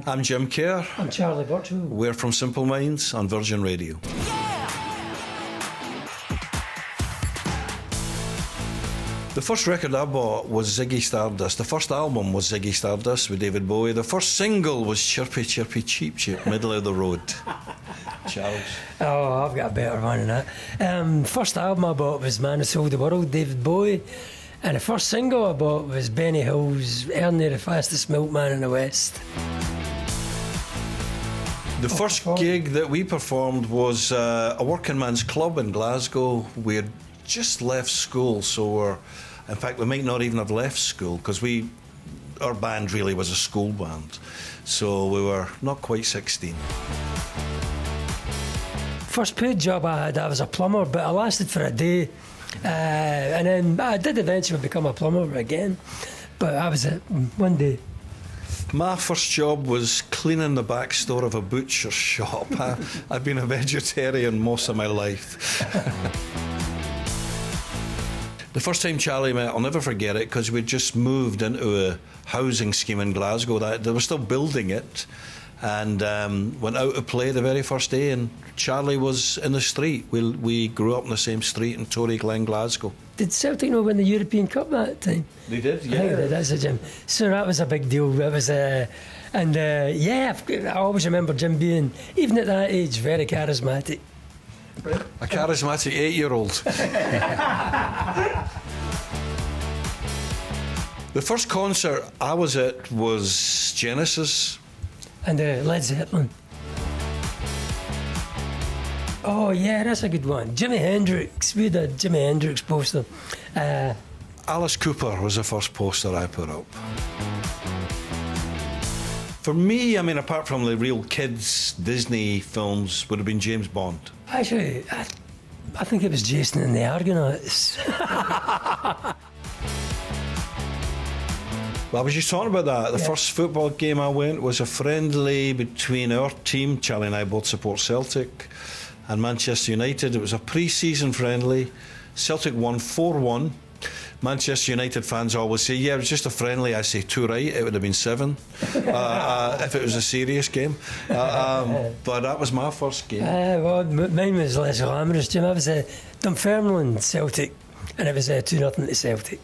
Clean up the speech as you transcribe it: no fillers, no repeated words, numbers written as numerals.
I'm Jim Kerr. I'm Charlie Burchill. We're from Simple Minds on Virgin Radio. The first record I bought was Ziggy Stardust. The first album was Ziggy Stardust with David Bowie. The first single was Chirpy Chirpy Cheep Cheep, Middle of the Road. Charles? Oh, I've got a better one than that. First album I bought was Man Who Sold the World, David Bowie. And the first single I bought was Benny Hill's Ernie, the Fastest Milkman in the West. The first gig that we performed was a working man's club in Glasgow. We had just left school, so in fact, we might not even have left school because our band really was a school band. So we were not quite 16. First paid job I had, I was a plumber, but I lasted for a day. And then I did eventually become a plumber again, but I was it one day. My first job was cleaning the back store of a butcher's shop. I've been a vegetarian most of my life. The first time Charlie met, I'll never forget it, because we'd just moved into a housing scheme in Glasgow. They were still building it, and went out to play the very first day, and Charlie was in the street. We grew up in the same street in Torrey Glen, Glasgow. Did Celtic not win the European Cup that time? They did, yeah. I think they did, that's it, Jim. So that was a big deal. It was, I always remember Jim being, even at that age, very charismatic. A charismatic 8-year-old. The first concert I was at was Genesis. And Led Zeppelin. Oh yeah, that's a good one. Jimi Hendrix. We had a Jimi Hendrix poster. Alice Cooper was the first poster I put up. For me, I mean, apart from the real kids' Disney films, would have been James Bond. Actually, I think it was Jason and the Argonauts. Well, I was just talking about that. The first football game I went was a friendly between our team, Charlie and I both support Celtic, and Manchester United. It was a pre-season friendly. Celtic won 4-1. Manchester United fans always say, yeah, it was just a friendly. I say, too right, it would have been 7 if it was a serious game. But that was my first game. Well, mine was less glamorous, Jim. I was Dunfermline Celtic, and it was 2-0 to Celtic.